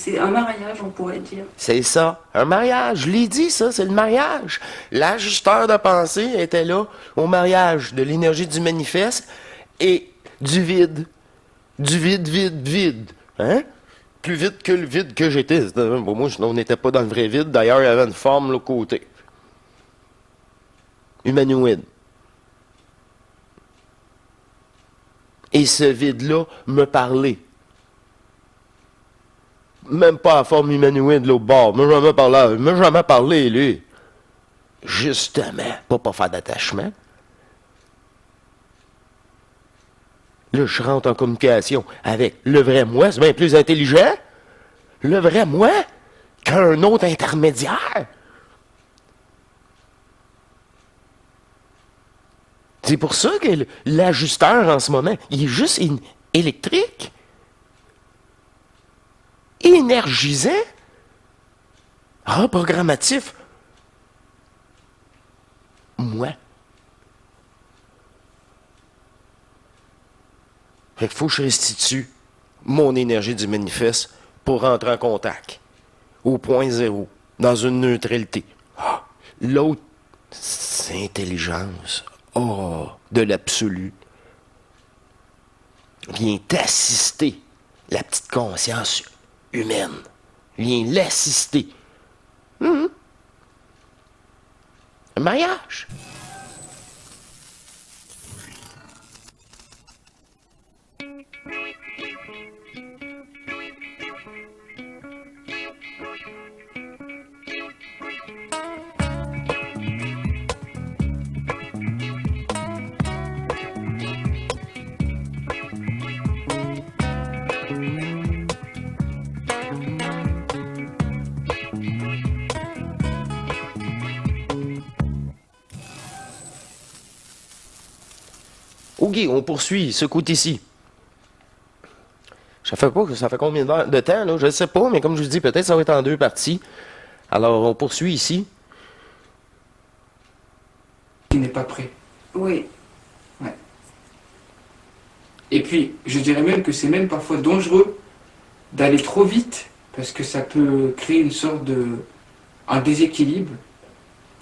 c'est un mariage, on pourrait dire. C'est ça, un mariage. Je l'ai dit, ça, c'est le mariage. L'ajusteur de pensée était là au mariage de l'énergie du manifeste et du vide. Du vide, vide, vide. Hein? Plus vite que le vide que j'étais. Pour moi, on n'était pas dans le vrai vide. D'ailleurs, il y avait une forme là, côté. Humanoïde. Et ce vide-là me parlait. Même pas à forme humanoïde, là, au bord. M'a jamais parlé, lui. Justement, pour pas faire d'attachement. Là, je rentre en communication avec le vrai moi. C'est bien plus intelligent. Le vrai moi qu'un autre intermédiaire. C'est pour ça que l'ajusteur, en ce moment, il est juste électrique. Énergisant. Reprogrammatif. Moi. Fait qu'il faut que je restitue mon énergie du manifeste pour rentrer en contact. Au point zéro. Dans une neutralité. Ah, l'autre, c'est intelligence. Oh, de l'absolu. Vient t'assister. La petite conscience humaine. Vient l'assister. Un mariage. OK, on poursuit ce côté-ci. Ça fait combien de temps, là? Je ne sais pas, mais comme je vous dis, peut-être ça va être en deux parties. Alors, on poursuit ici. Qui n'est pas prêt. Oui. Ouais. Et puis, je dirais même que c'est même parfois dangereux d'aller trop vite, parce que ça peut créer une sorte un déséquilibre.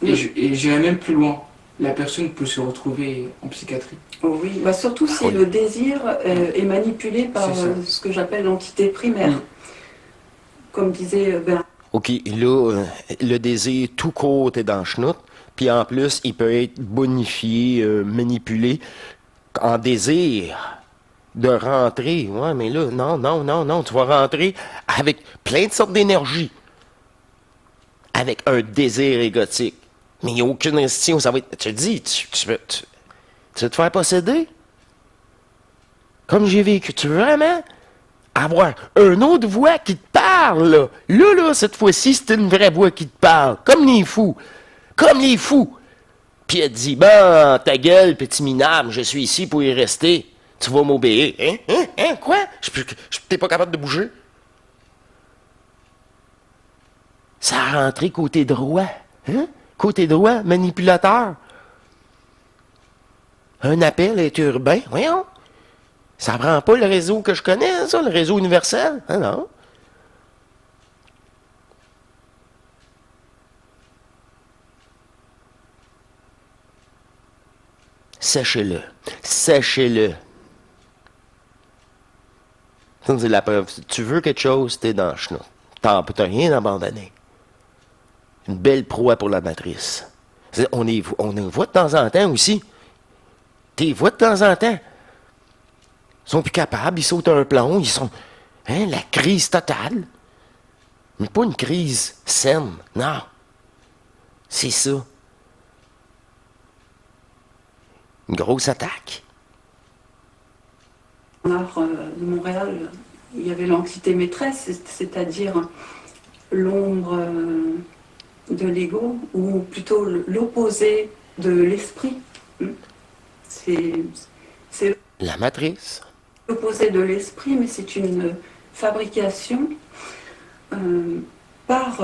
Et j'irais même plus loin. La personne peut se retrouver en psychiatrie. Oui, bah surtout si oui. le désir est manipulé par ce que j'appelle l'entité primaire. Comme disait Bernard. OK, là, le désir tout court est dans le chenoute, puis en plus, il peut être bonifié, manipulé en désir de rentrer. Ouais, mais là, non, tu vas rentrer avec plein de sortes d'énergie, avec un désir égotique. Mais il n'y a aucune restriction, ça va être... Tu te dis, tu veux te faire posséder? Comme j'ai vécu, tu veux vraiment avoir une autre voix qui te parle, là. Là, cette fois-ci, c'est une vraie voix qui te parle. Comme les fous. Comme les fous. Puis elle te dit, ben, ta gueule, petit minable, je suis ici pour y rester. Tu vas m'obéir. Hein? Quoi? T'es pas capable de bouger? Ça a rentré côté droit. Hein? Côté droit, manipulateur. Un appel est urbain. Voyons. Ça prend pas le réseau que je connais, ça, le réseau universel. Ah non. Sachez-le. Sachez-le. Ça, c'est la preuve. Si tu veux quelque chose, t'es dans le chemin. T'as rien abandonné. Une belle proie pour la matrice. On les voit de temps en temps aussi. Tu les vois de temps en temps. Ils sont plus capables, ils sautent un plomb, ils sont... Hein, la crise totale. Mais pas une crise saine, non. C'est ça. Une grosse attaque. L'art de Montréal, il y avait l'entité maîtresse, c'est-à-dire l'ombre de l'ego, ou plutôt l'opposé de l'esprit. C'est La matrice. l'opposé de l'esprit, mais c'est une fabrication par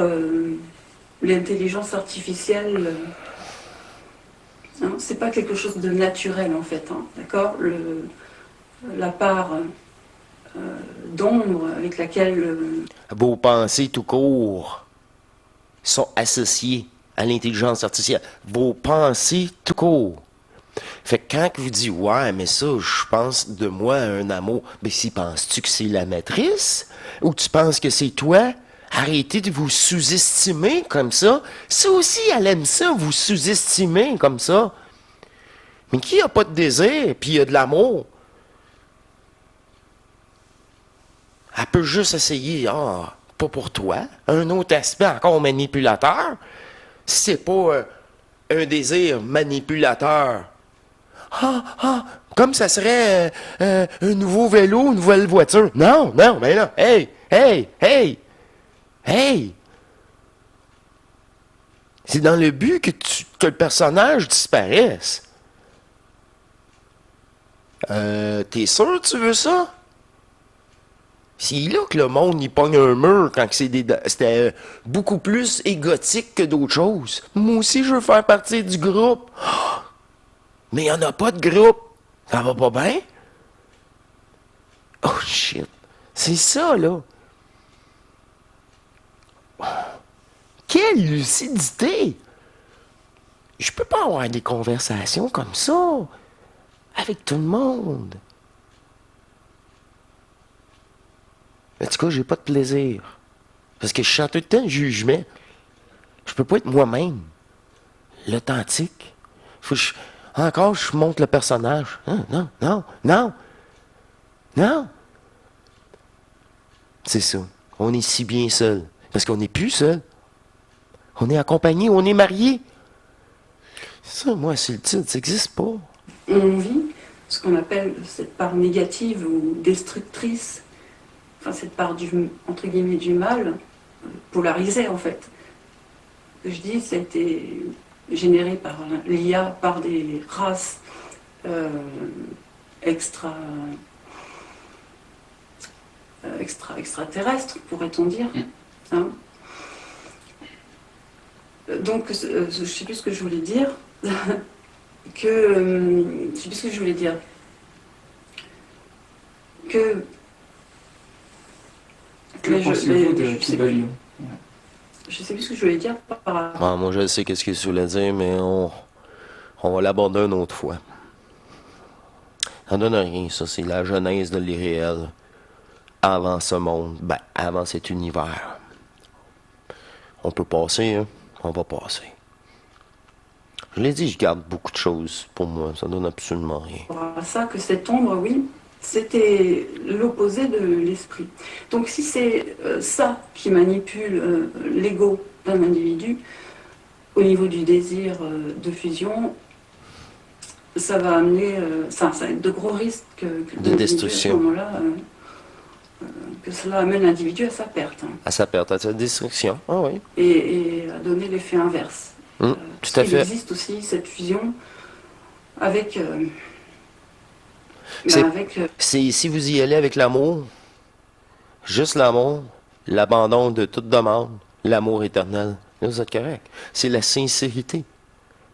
l'intelligence artificielle. Hein, c'est pas quelque chose de naturel en fait, hein, d'accord. La part d'ombre avec laquelle Vos pensées tout court sont associées à l'intelligence artificielle. Vos pensées tout court. Fait que quand vous dites, ouais, mais ça, je pense de moi à un amour, mais si penses-tu que c'est la matrice? Ou tu penses que c'est toi? Arrêtez de vous sous-estimer comme ça. Ça aussi, elle aime ça, vous sous-estimer comme ça. Mais qui a pas de désir, puis il a de l'amour? Elle peut juste essayer, pas pour toi. Un autre aspect encore manipulateur. Si c'est pas un désir manipulateur, comme ça serait un nouveau vélo, une nouvelle voiture. Non, non, mais là, hey! C'est dans le but que le personnage disparaisse. T'es sûr que tu veux ça? C'est là que le monde y pogne un mur quand c'était beaucoup plus égotique que d'autres choses. Moi aussi, je veux faire partie du groupe. Mais il n'y en a pas de groupe. Ça va pas bien? Oh shit. C'est ça, là. Quelle lucidité! Je peux pas avoir des conversations comme ça avec tout le monde. En tout cas, j'ai pas de plaisir. Parce que je sens tout le temps le jugement. Je peux pas être moi-même. L'authentique. Faut que encore, je monte le personnage. Non. C'est ça. On est si bien seul. Parce qu'on n'est plus seul. On est accompagné, on est marié. Ça, moi, c'est le titre, ça n'existe pas. on vit ce qu'on appelle cette part négative ou destructrice, enfin cette part entre guillemets du mal, polarisée en fait. Je dis, ça a été généré par l'IA, par des races extraterrestres, pourrait-on dire. Hein. Donc, je ne sais plus ce que je voulais dire. Je sais plus ce que je voulais dire. Que pensez-vous de Kybalion? Je sais plus ce que je voulais dire par rapport. Moi, je sais qu'est-ce que je voulais dire, mais on va l'aborder une autre fois. Ça donne rien, ça. C'est la genèse de l'irréel. Avant ce monde, avant cet univers. On peut passer, hein? On va passer. Je l'ai dit, je garde beaucoup de choses pour moi. Ça donne absolument rien. À ça, que cette ombre, oui, c'était l'opposé de l'esprit. Donc si c'est ça qui manipule l'ego d'un individu, au niveau du désir de fusion, ça va amener ça a de gros risques de destruction. À ce moment-là, que cela amène l'individu à sa perte. Hein. À sa perte, à sa destruction. Ah oui. Et à donner l'effet inverse. Tout à fait. Il existe aussi cette fusion avec... C'est si vous y allez avec l'amour, juste l'amour, l'abandon de toute demande, l'amour éternel, là, vous êtes correct. C'est la sincérité.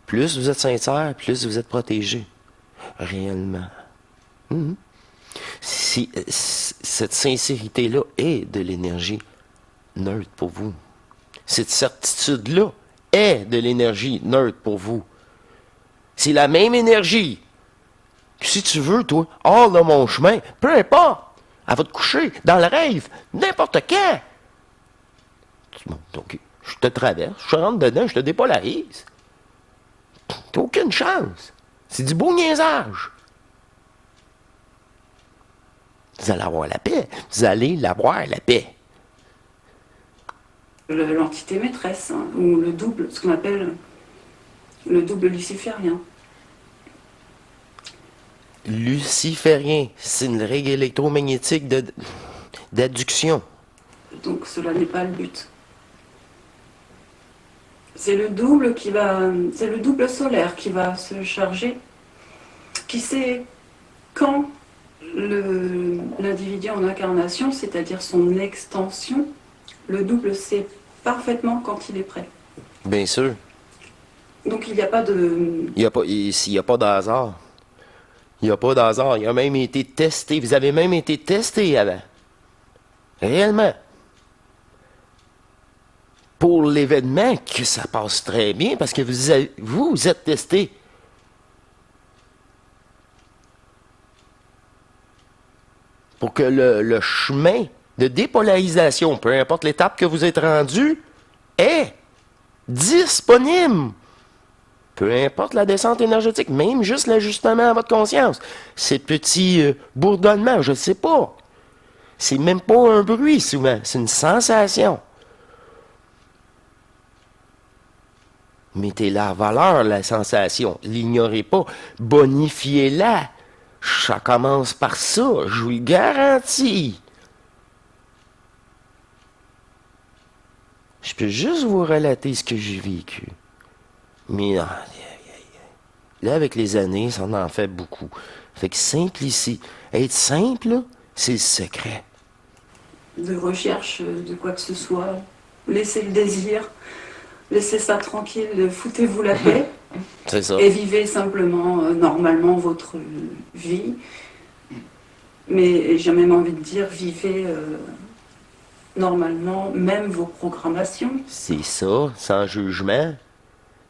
Plus vous êtes sincère, plus vous êtes protégé. Réellement. Cette sincérité-là est de l'énergie neutre pour vous. Cette certitude-là est de l'énergie neutre pour vous. C'est la même énergie. Si tu veux, toi, hors de mon chemin, peu importe, elle va te coucher dans le rêve, n'importe quand. Bon, donc, je te traverse, je rentre dedans, je te dépolarise. T'as aucune chance. C'est du beau niaisage. Vous allez avoir la paix. Vous allez l'avoir, la paix. L'entité maîtresse, hein, ou le double, ce qu'on appelle le double luciférien. Luciférien, c'est une règle électromagnétique d'adduction. Donc cela n'est pas le but. C'est le double c'est le double solaire qui va se charger, qui sait quand l'individu en incarnation, c'est-à-dire son extension, le double sait parfaitement quand il est prêt. Bien sûr. Donc il n'y a pas de... S'il n'y a pas de hasard. Il n'y a pas d'hasard. Il a même été testé. Vous avez même été testé avant. Réellement. Pour l'événement, que ça passe très bien parce que vous êtes testé. Pour que le chemin de dépolarisation, peu importe l'étape que vous êtes rendu, est disponible. Peu importe la descente énergétique, même juste l'ajustement à votre conscience. Ces petits bourdonnements, je ne sais pas. C'est même pas un bruit souvent, c'est une sensation. Mettez-la en valeur, la sensation. L'ignorez pas. Bonifiez-la. Ça commence par ça, je vous le garantis. Je peux juste vous relater ce que j'ai vécu. Mais non, là, avec les années, ça en fait beaucoup. Fait que simplicité. Être simple, là, c'est le secret. De recherche de quoi que ce soit. Laissez le désir, laissez ça tranquille, foutez-vous la paix. C'est ça. Et vivez simplement, normalement, votre vie. Mais j'ai même envie de dire, vivez normalement, même vos programmations. C'est ça, sans jugement.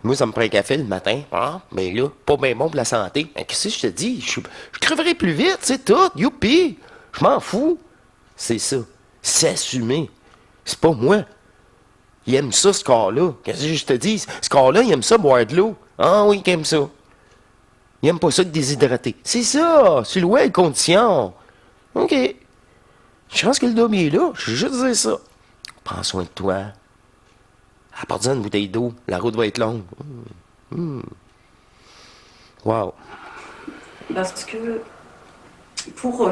Moi, ça me prend un café le matin. Ah, mais là, pas bien bon pour la santé. Mais qu'est-ce que je te dis? Je creverai plus vite, c'est tout. Youpi! Je m'en fous. C'est ça. S'assumer. C'est pas moi. Il aime ça, ce corps-là. Qu'est-ce que je te dis? Ce corps-là, il aime ça boire de l'eau. Ah oui, il aime ça. Il aime pas ça de déshydrater. C'est ça. C'est le ouais, condition. OK. Je pense que le dôme est là. Je vais juste dire ça. Prends soin de toi. Apporte-en une bouteille d'eau. La route va être longue. Wow. Parce que pour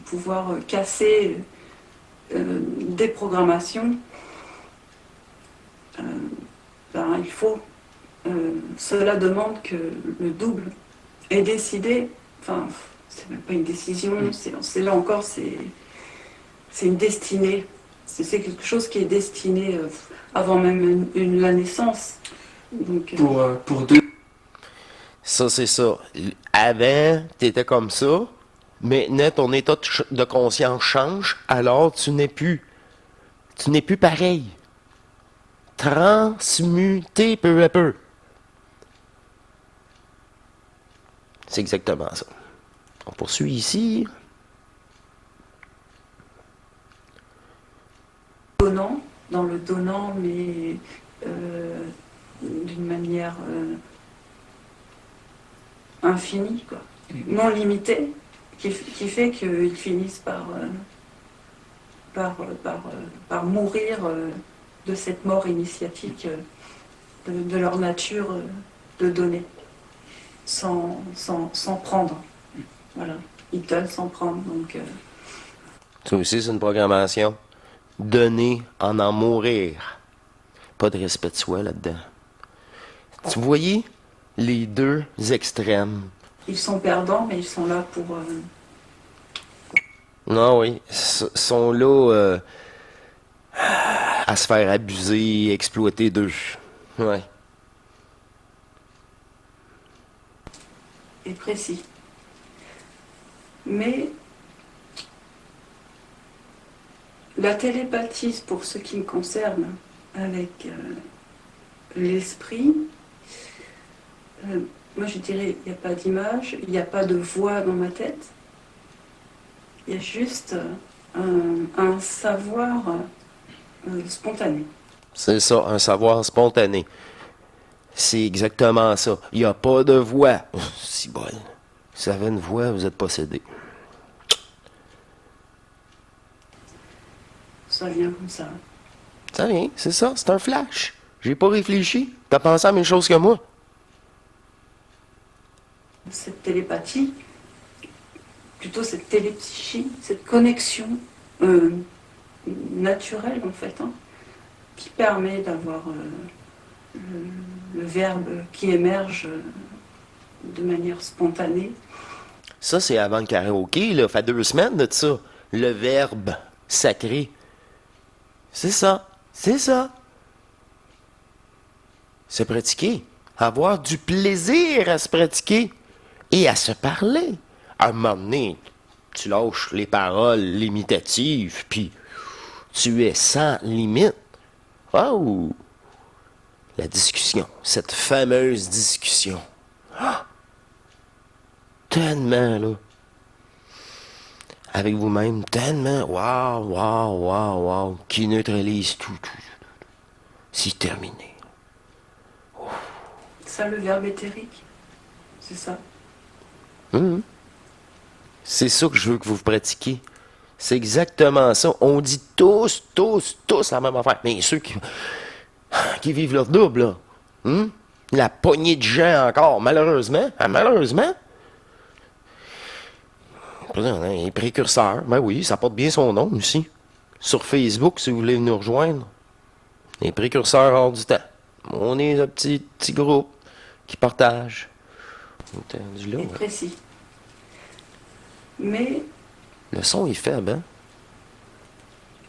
pouvoir casser des programmations, il faut. Cela demande que le double ait décidé. Enfin, c'est même pas une décision. C'est là encore, c'est une destinée. C'est quelque chose qui est destiné avant même la naissance. Donc, Pour deux. Ça, c'est ça. Avant, t'étais comme ça. Maintenant, ton état de conscience change, alors tu n'es plus. Tu n'es plus pareil. Transmuté peu à peu. C'est exactement ça. On poursuit ici. donnant, dans le donnant, mais d'une manière infinie, quoi. Non limitée, qui fait qu'ils finissent par mourir de cette mort initiatique de leur nature de donner, sans prendre. Voilà, ils donnent sans prendre. Donc, Ça aussi, c'est une programmation. Donner en mourir. Pas de respect de soi là-dedans. Tu voyez les deux extrêmes. ils sont perdants, mais ils sont là pour... Non, oui. Sont là à se faire abuser, exploiter d'eux. Ouais. et précis. Mais la télépathie, pour ce qui me concerne, avec l'esprit, moi je dirais, il n'y a pas d'image, il n'y a pas de voix dans ma tête, il y a juste un savoir spontané. C'est ça, un savoir spontané. C'est exactement ça. Il n'y a pas de voix. Si bon. Si ça avait une voix, vous êtes possédé. Ça vient comme ça. Ça vient, c'est ça, c'est un flash. J'ai pas réfléchi. T'as pensé à la même chose que moi. Cette télépathie, plutôt cette télépsychie, cette connexion naturelle en fait, hein, qui permet d'avoir le verbe qui émerge de manière spontanée. Ça, c'est avant le karaoké, là. Fait 2 semaines de ça. Le verbe sacré. C'est ça. C'est ça. Se pratiquer. Avoir du plaisir à se pratiquer. et à se parler. À un moment donné, tu lâches les paroles limitatives, puis tu es sans limite. Oh! La discussion, cette fameuse discussion. Ah! Tellement, là. Avec vous-même, tellement, wow, qui neutralise tout. C'est terminé. Ça, le verbe éthérique, c'est ça. C'est ça que je veux que vous pratiquiez. C'est exactement ça. On dit tous la même affaire. Mais ceux qui vivent leur double, là, la poignée de gens encore, malheureusement, les précurseurs, ben oui, ça porte bien son nom aussi. Sur Facebook, si vous voulez nous rejoindre, les précurseurs hors du temps. On est un petit groupe qui partage. Entendu là, Et ouais. précis. Mais Le son est faible, hein?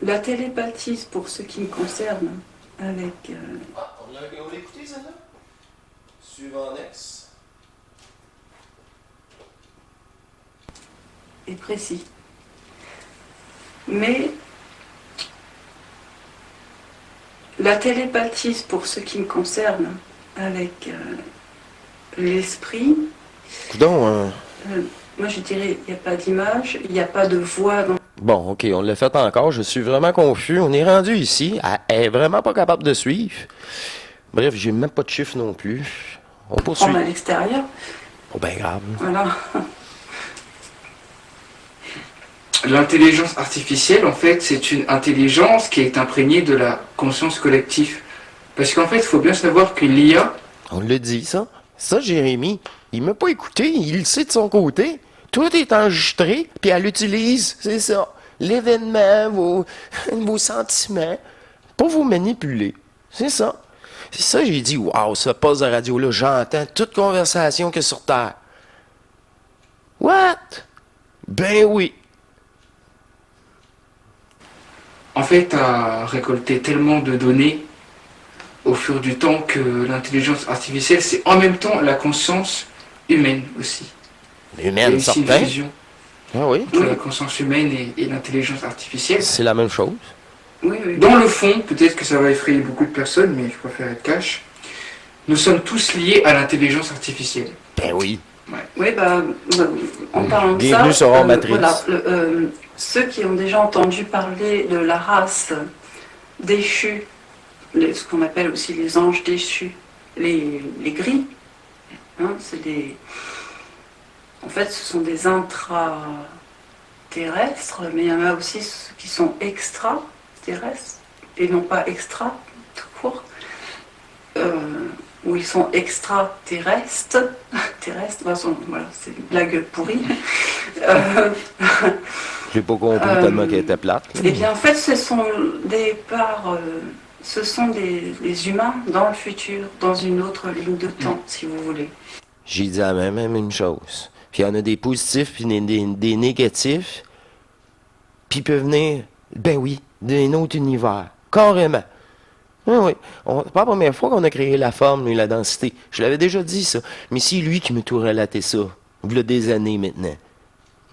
la télépathie, pour ce qui me concerne, avec... On l'a écouté, ça, là? Suivant next. est précis. Mais la télépathie, pour ce qui me concerne, avec l'esprit, Coudon, moi je dirais, il n'y a pas d'image, il n'y a pas de voix dans... Bon, OK, on l'a fait encore. Je suis vraiment confus. On est rendu ici. Elle est vraiment pas capable de suivre. Bref, j'ai même pas de chiffre non plus. On poursuit. prendre à l'extérieur. Oh, ben grave. Voilà. L'intelligence artificielle, en fait, c'est une intelligence qui est imprégnée de la conscience collective. Parce qu'en fait, il faut bien savoir que l'IA, On le dit, ça. Ça, Jérémy, il m'a pas écouté. Il le sait de son côté. Tout est enregistré, puis elle utilise, c'est ça, l'événement, vos sentiments, pour vous manipuler. C'est ça. C'est ça, j'ai dit, waouh, ce poste de radio-là, j'entends toute conversation que sur Terre. What? Ben oui. en fait, a récolté tellement de données au fur du temps que l'intelligence artificielle, c'est en même temps la conscience humaine aussi. Il y a Humaine, aussi une certain. fusion Ah oui, entre la conscience humaine et l'intelligence artificielle. c'est la même chose. Oui, oui. Dans le fond, peut-être que ça va effrayer beaucoup de personnes, mais je préfère être cash. Nous sommes tous liés à l'intelligence artificielle. Ben oui. Oui, en parlant de Bienvenue ça, sur Hors Matrice. Ceux qui ont déjà entendu parler de la race déchue, ce qu'on appelle aussi les anges déchus, les gris, hein, en fait, ce sont des intraterrestres, mais il y en a aussi ceux qui sont extraterrestres, et non pas extra, tout court. Où ils sont extraterrestres, voilà, c'est une blague pourrie. J'ai pas compris tellement qu'elle était plate. là. Eh bien, en fait, ce sont des humains dans le futur, dans une autre ligne de temps, si vous voulez. J'ai dit la même chose. Puis il y en a des positifs puis des négatifs. Puis ils peuvent venir, ben oui, d'un autre univers. Carrément. Oui. C'est pas la première fois qu'on a créé la forme et la densité. Je l'avais déjà dit, ça. Mais c'est lui qui me tout relaté ça. Il y a des années maintenant.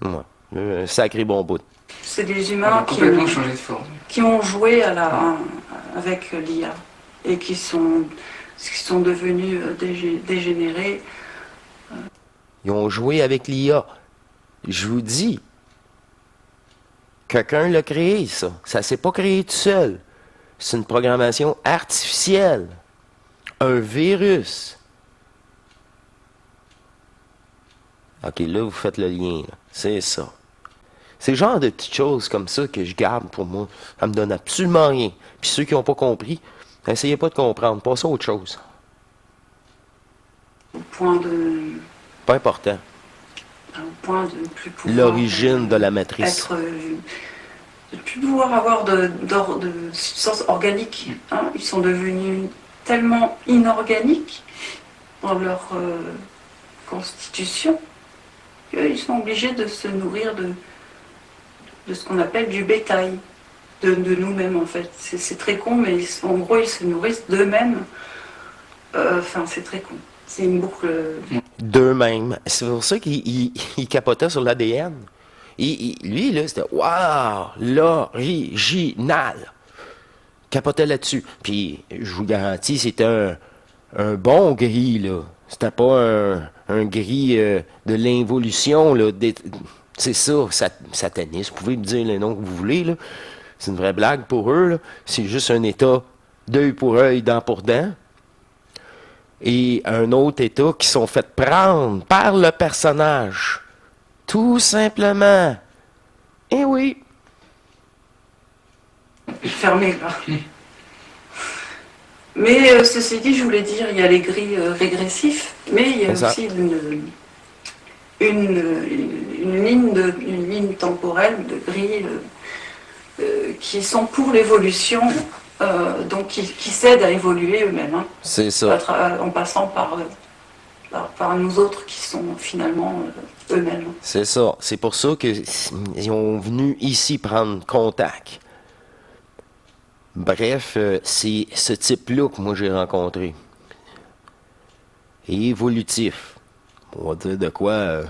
Ouais. Un sacré bon bout. C'est des On humains a complètement changé de forme. qui ont joué avec l'IA et qui sont devenus dégénérés. Ils ont joué avec l'IA. Je vous dis, quelqu'un l'a créé, ça. Ça s'est pas créé tout seul. C'est une programmation artificielle. Un virus. OK, là, vous faites le lien. Là. C'est ça. C'est le genre de petites choses comme ça que je garde pour moi. Ça me donne absolument rien. Puis ceux qui n'ont pas compris, essayez pas de comprendre. Passez à autre chose. Au point de ne plus pouvoir L'origine de la matrice. de ne plus pouvoir avoir de substance organique. Hein. Ils sont devenus tellement inorganiques dans leur constitution qu'ils sont obligés de se nourrir de ce qu'on appelle du bétail, de nous-mêmes en fait. C'est très con, mais en gros ils se nourrissent d'eux-mêmes. Enfin, c'est très con. C'est une boucle. D'eux-mêmes. C'est pour ça qu'il capotait sur l'ADN. Lui, là, c'était waouh, l'original. Capotait là-dessus. Puis, je vous garantis, c'était un bon gris, là. C'était pas un gris de l'involution, là. C'est ça, sataniste. Vous pouvez me dire les noms que vous voulez, là. C'est une vraie blague pour eux, là. C'est juste un état d'œil pour œil, dent pour dent. Et un autre état qui sont fait prendre par le personnage. Tout simplement. Eh oui. Fermé là. Mais ceci dit, je voulais dire, il y a les gris régressifs, mais il y a Exact. aussi une ligne temporelle de gris qui sont pour l'évolution, donc qui s'aident à évoluer eux-mêmes, hein, C'est ça. en passant par nous autres qui sont finalement eux-mêmes. C'est ça. C'est pour ça qu'ils ont venu ici prendre contact. Bref, c'est ce type-là que moi j'ai rencontré. Et évolutif. On va dire de quoi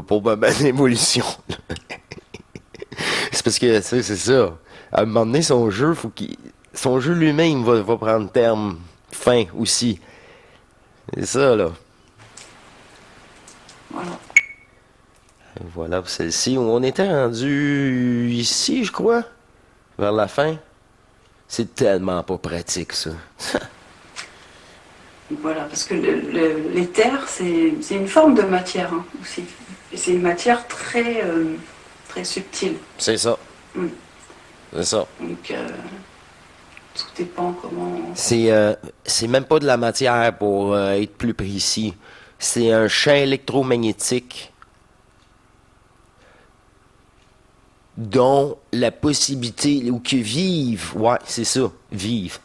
pour ma bonne évolution. C'est parce que, tu sais, c'est ça. À un moment donné, son jeu, son jeu lui-même va prendre terme, fin aussi. C'est ça, là. Voilà. Et voilà pour celle-ci. On était rendu ici, je crois, vers la fin. C'est tellement pas pratique, ça. Voilà, parce que l'éther, c'est une forme de matière, hein, aussi. Et c'est une matière très, très subtile. C'est ça. Mm. C'est ça. Donc, tout dépend comment. C'est même pas de la matière pour être plus précis. C'est un champ électromagnétique dont la possibilité, ou que vivent, ouais, c'est ça, vivent,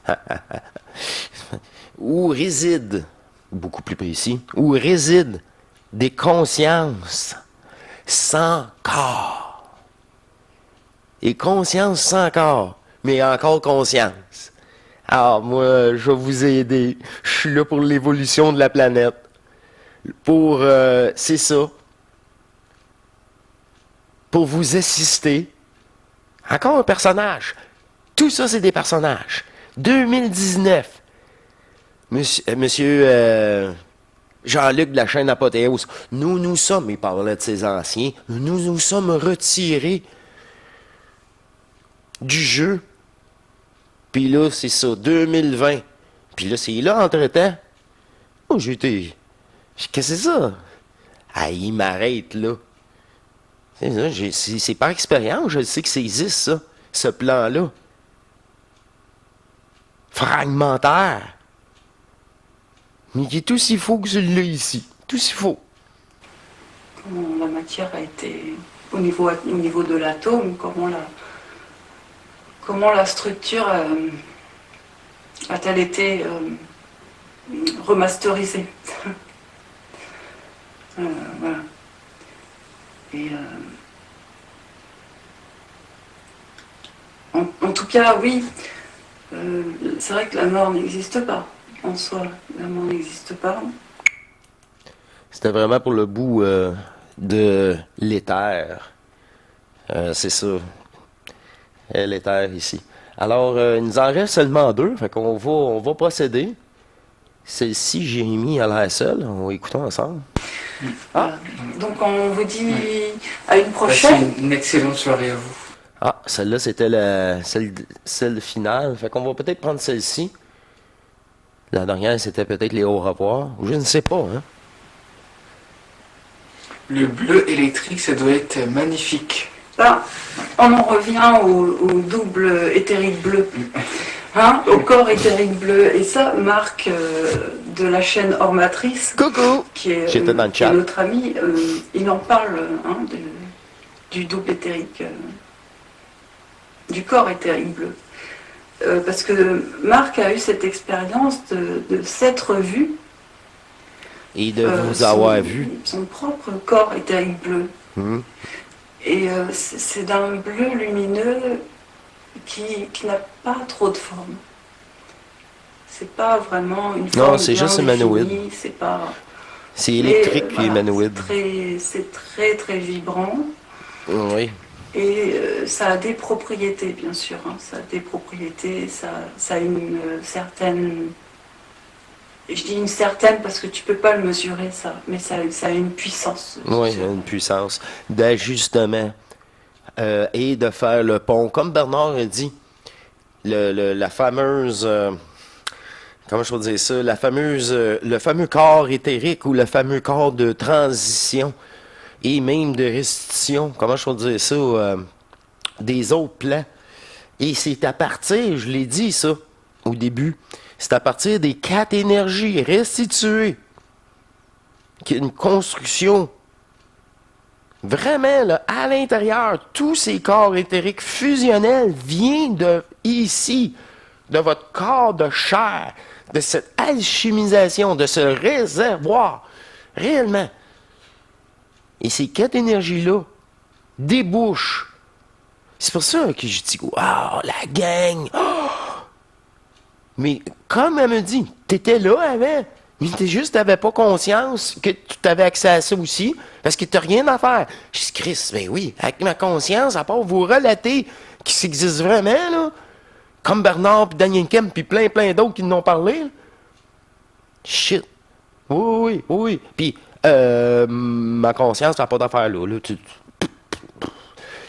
où résident, beaucoup plus précis, où résident des consciences sans corps. Et conscience sans corps, mais encore conscience. Alors, moi, je vais vous aider. Je suis là pour l'évolution de la planète. Pour, c'est ça. Pour vous assister. Encore un personnage. Tout ça, c'est des personnages. 2019. Monsieur Jean-Luc de la chaîne Apothéose. Nous sommes, il parlait de ses anciens, nous sommes retirés du jeu. Puis là, c'est ça, 2020. Puis là, c'est là, entre-temps. Oh, j'étais... Qu'est-ce que c'est ça? Ah, il m'arrête, là. C'est ça, c'est par expérience, je sais que ça existe, ça, ce plan-là. Fragmentaire. Mais qui est aussi faux que celui-là ici. Tout si faux. Comment la matière a été, au niveau de l'atome, comment la structure a-t-elle été remasterisée. Voilà. Et en tout cas, oui, c'est vrai que la mort n'existe pas en soi. La mort n'existe pas. C'était vraiment pour le bout de l'éther. C'est ça. L'éther ici. Alors, il nous en reste seulement deux, fait qu'on on va procéder. Celle-ci, j'ai mis à l'air seule. On va écouter ensemble. Voilà. Donc on vous dit à une prochaine. Passez une excellente soirée à vous. Ah, celle-là, c'était celle finale. Fait qu'on va peut-être prendre celle-ci. La dernière, c'était peut-être les au revoir. Je ne sais pas, hein. Le bleu électrique, ça doit être magnifique. Là, on en revient au double éthérique bleu, hein, au corps éthérique bleu. Et ça, Marc de la chaîne Hors Matrice, Coucou! qui est, J'étais dans le qui est chat. notre ami, il en parle hein, du double éthérique, du corps éthérique bleu. Parce que Marc a eu cette expérience de s'être vu. Et de vous avoir vu. Son propre corps éthérique bleu. Hmm. Et c'est d'un bleu lumineux qui n'a pas trop de forme. C'est pas vraiment une Non, forme c'est bien juste définie, humanoïde. c'est pas... C'est Mais, électrique et voilà, humanoïde. c'est très très vibrant. Oui. Et ça a des propriétés, bien sûr. Hein. Ça a des propriétés, ça a une certaine... Je dis une certaine parce que tu peux pas le mesurer, ça. Mais ça a une puissance. Oui, sur- une puissance d'ajustement et de faire le pont. Comme Bernard a dit, la fameuse... comment je peux dire ça? Le fameux corps éthérique ou le fameux corps de transition et même de restitution, comment je peux dire ça? Des autres plans. Et c'est à partir, je l'ai dit ça au début, c'est à partir des 4 énergies restituées qu'il y a une construction vraiment là, à l'intérieur. Tous ces corps éthériques fusionnels viennent de ici, de votre corps de chair, de cette alchimisation, de ce réservoir, réellement. Et ces 4 énergies-là débouchent. C'est pour ça que je dis, wow, la gang! Oh! Mais comme elle me dit, t'étais là avant, mais t'avais pas conscience que tu avais accès à ça aussi, parce que t'as rien à faire. Je dis, Chris, ben oui, avec ma conscience, à part vous relater qui s'existe vraiment, là, comme Bernard, puis Daniel Kemp, puis plein d'autres qui n'ont parlé, là. Shit. Oui. Puis, ma conscience n'a pas d'affaire là.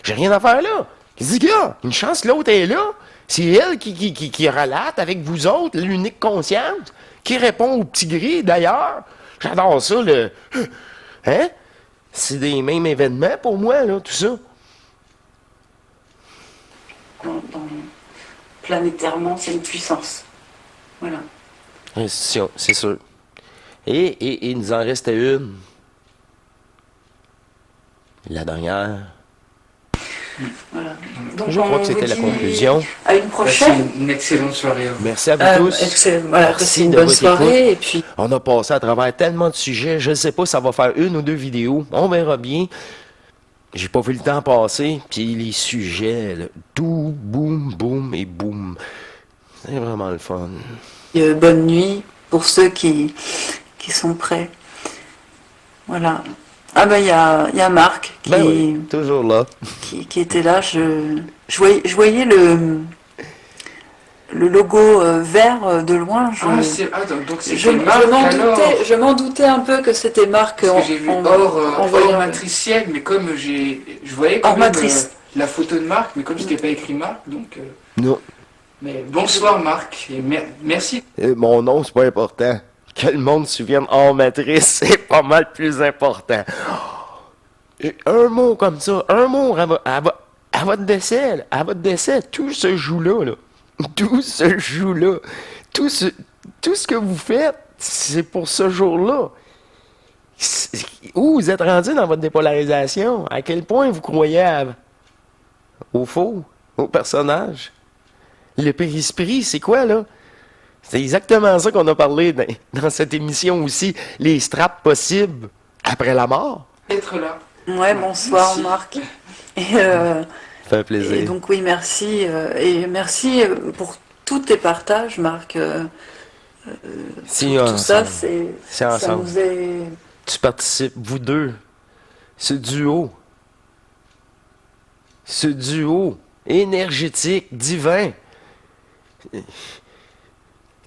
J'ai rien à faire là. Qu'est-ce qu'il y a? Une chance que l'autre est là. C'est elle qui relate avec vous autres, l'unique consciente, qui répond au petit gris, d'ailleurs. J'adore ça, le... Hein? C'est des mêmes événements pour moi, là, tout ça. Planétairement, c'est une puissance. Voilà. Institution, c'est sûr. Et il nous en restait une. La dernière. Voilà. Donc, Je crois que c'était la conclusion. À une Passez prochaine. une excellente soirée à vous. Merci à vous tous. Voilà, Merci passez une de bonne votre soirée. Et puis, On a passé à travers tellement de sujets. Je ne sais pas si ça va faire 1 ou 2 vidéos. On verra bien. J'ai pas vu le temps passer. Puis les sujets, là, tout, boum et boum. C'est vraiment le fun. bonne nuit pour ceux qui sont prêts. Voilà. Ah ben il y a Marc qui, Ben oui, toujours là. qui était là. Je voyais le logo vert de loin. Donc c'était Marc alors. Je m'en doutais un peu que c'était Marc. Parce que j'ai vu hors matriciel, mais comme je voyais quand hors même matrice. la photo de Marc, mais comme c'était pas écrit Marc, donc... Non. Mais bonsoir Marc, et merci. Mon nom, c'est pas important. Que le monde se souvienne hors matrice, c'est pas mal plus important. Et un mot comme ça, un mot à votre décès, tout se joue là. Tout se joue là. Tout ce que vous faites, c'est pour ce jour-là. Où vous êtes rendu dans votre dépolarisation? À quel point vous croyez au faux, au personnage? Le périsprit, c'est quoi, là? C'est exactement ça qu'on a parlé dans cette émission aussi. Les straps possibles après la mort. Être là. Ouais, bonsoir Merci. Marc. Et, Ça fait et plaisir. donc oui, merci. Et merci pour tous tes partages, Marc. Tout ça, c'est ça ensemble. nous est... Tu participes, vous deux. Ce duo énergétique, divin.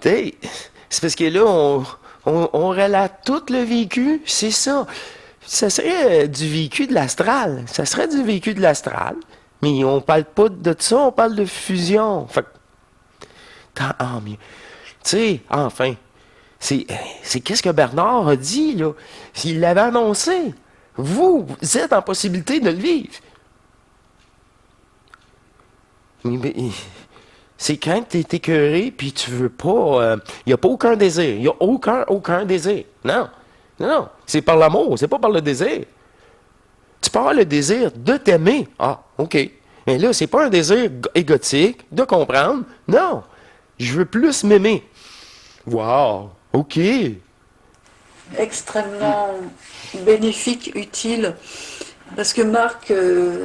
T'sais, c'est parce que là, on relate tout le vécu, c'est ça. Ça serait du vécu de l'astral. Ça serait du vécu de l'astral. Mais on parle pas de ça, on parle de fusion. Fait que, tant mieux. Tu sais, enfin, c'est qu'est-ce que Bernard a dit, là. Il l'avait annoncé. Vous êtes en possibilité de le vivre. Mais, c'est quand tu es écœuré puis tu veux pas. Il n'y a pas aucun désir. Il n'y a aucun désir. Non. C'est par l'amour, c'est pas par le désir. Tu peux avoir le désir de t'aimer. Ah, OK. Mais là, c'est pas un désir égotique de comprendre. Non. Je veux plus m'aimer. Wow. OK. extrêmement bénéfique, utile, parce que Marc,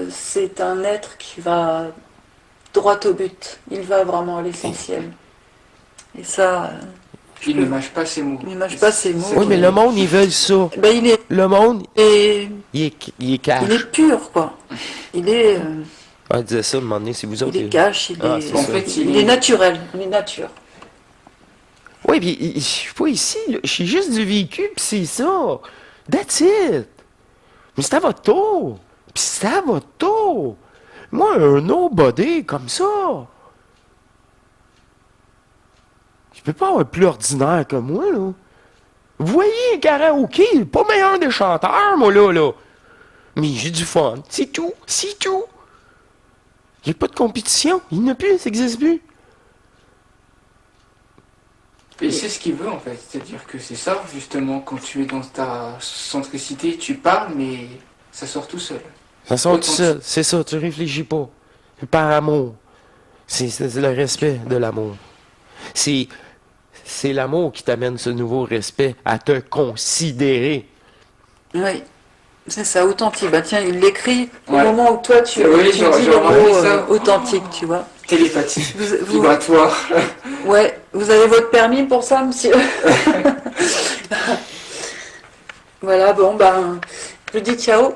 c'est un être qui va droit au but, il va vraiment à l'essentiel. Et ça, Il ne mâche pas ses mots. il ne mâche pas ses mots. C'est- Oui, mais le monde, ils veulent ça. ben, Le monde, il il est cash. est pur, quoi. Il est, Ah, il disait ça, à un moment donné, c'est vous autres. il est cash, Ah, c'est En ça. fait, il est naturel, il est nature. Oui, puis je suis pas ici, là. Je suis juste du vécu, puis c'est ça. That's it. Mais c'est à votre tour. Puis c'est à votre tour. Moi, un nobody comme ça. Je peux pas avoir plus ordinaire que moi, là. Vous voyez, un karaoké, pas meilleur des chanteurs, moi, là. Mais j'ai du fun. C'est tout. C'est tout. Il n'y a pas de compétition. Il n'y en a plus. Ça n'existe plus. Et c'est ce qu'il veut en fait, c'est-à-dire que c'est ça, justement, quand tu es dans ta centricité, tu parles, mais ça sort tout seul. Ça sort tout Authentique. seul. C'est ça. Tu réfléchis pas. C'est par amour. C'est le respect de l'amour. C'est l'amour qui t'amène ce nouveau respect à te considérer. Oui, c'est ça, authentique. Bah tiens, il l'écrit au Ouais. moment où toi tu, Oui, tu j'aurais dis le remarqué mot ça. authentique, tu vois. Télépathie, Vous, vibratoire. ouais, vous avez votre permis pour ça, monsieur? Voilà, bon, ben, je vous dis ciao.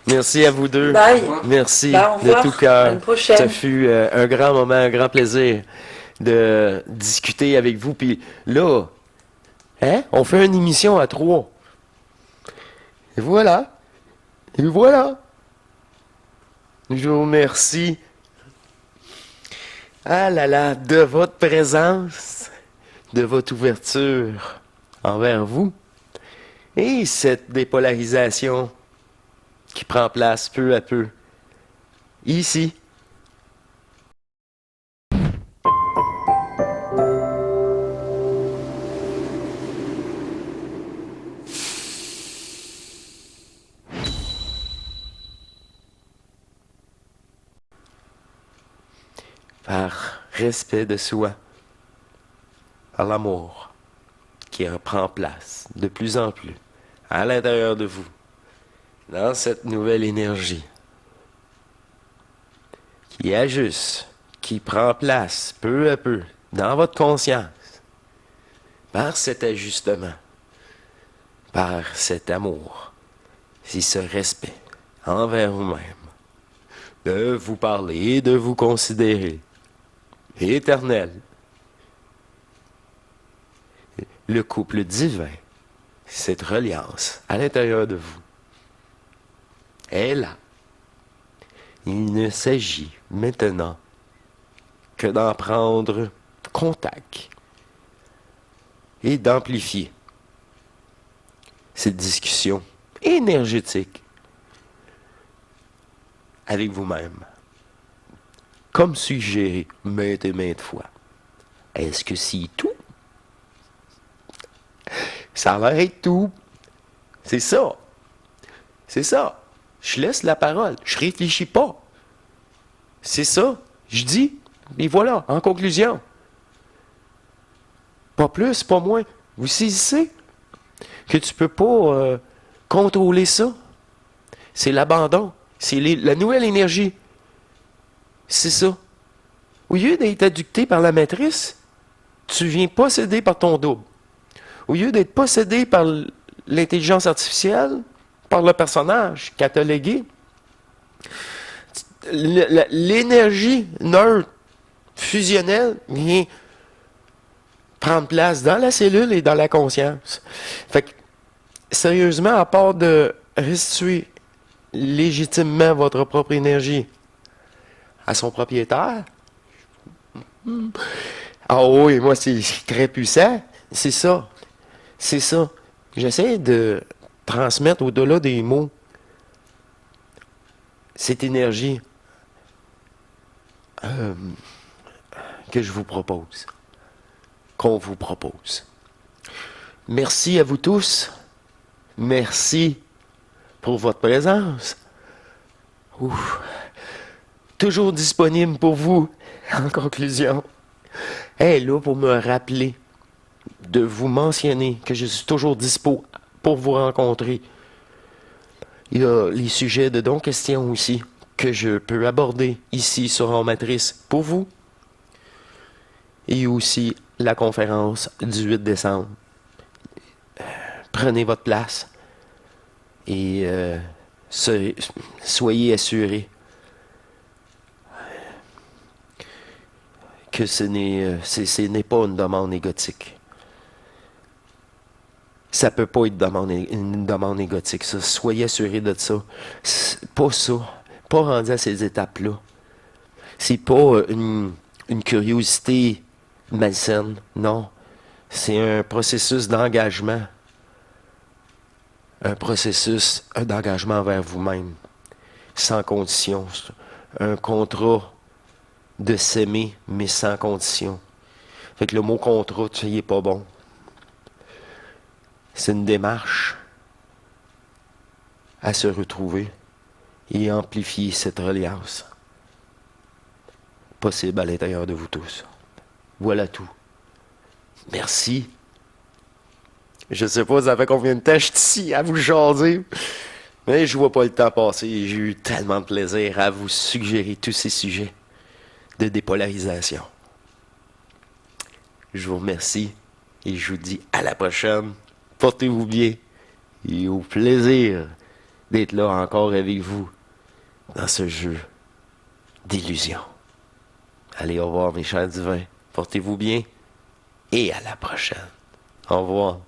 Merci à vous deux. Bye. Merci Bah, au de revoir. tout À cœur. une prochaine. Ça fut un grand moment, un grand plaisir de discuter avec vous. Puis là, hein, on fait une émission à 3. Et voilà. Et voilà. Je vous remercie. Ah là là, de votre présence, de votre ouverture envers vous et cette dépolarisation qui prend place peu à peu ici. Par respect de soi, par l'amour qui reprend place de plus en plus à l'intérieur de vous, dans cette nouvelle énergie qui ajuste, qui prend place peu à peu dans votre conscience, par cet ajustement, par cet amour, c'est ce respect envers vous-même, de vous parler, de vous considérer éternel. Le couple divin, cette reliance à l'intérieur de vous, est là. Il ne s'agit maintenant que d'en prendre contact et d'amplifier cette discussion énergétique avec vous-même, comme suggéré maintes et maintes fois. Est-ce que c'est tout? Ça a l'air être tout. C'est ça. C'est ça. Je laisse la parole. Je réfléchis pas. C'est ça. Je dis. Et voilà, en conclusion. Pas plus, pas moins. Vous saisissez que tu peux pas contrôler ça. C'est l'abandon. C'est la nouvelle énergie. C'est ça. Au lieu d'être adducté par la matrice, tu viens posséder par ton double. Au lieu d'être possédé par l'intelligence artificielle, par le personnage qu'elle t'a légué, l'énergie neutre, fusionnelle, vient prendre place dans la cellule et dans la conscience. Fait que, sérieusement, à part de restituer légitimement votre propre énergie à son propriétaire, ah oui, moi, c'est très puissant. C'est ça. C'est ça. J'essaie de transmettre au-delà des mots cette énergie que je vous propose, qu'on vous propose. Merci à vous tous. Merci pour votre présence. Ouf. Toujours disponible pour vous, en conclusion. Elle est là pour me rappeler de vous mentionner que je suis toujours dispo pour vous rencontrer. Il y a les sujets de dons questions aussi que je peux aborder ici sur En Matrice pour vous. Et aussi la conférence du 8 décembre. Prenez votre place et soyez assurés que ce n'est pas une demande égotique. Ça peut pas être une demande égotique, ça. Soyez assurés de ça. Pas ça. Pas rendu à ces étapes-là. C'est pas une curiosité malsaine, non. C'est un processus d'engagement. Un processus d'engagement envers vous-même. Sans condition. Un contrat de s'aimer, mais sans condition. Fait que le mot contrat, tu sais, il est pas bon. C'est une démarche à se retrouver et amplifier cette reliance possible à l'intérieur de vous tous. Voilà tout. Merci. Je sais pas, ça fait combien de temps je suis ici à vous jaser, mais je vois pas le temps passer. J'ai eu tellement de plaisir à vous suggérer tous ces sujets de dépolarisation. Je vous remercie et je vous dis à la prochaine. Portez-vous bien et au plaisir d'être là encore avec vous dans ce jeu d'illusion. Allez, au revoir mes chers divins. Portez-vous bien et à la prochaine. Au revoir.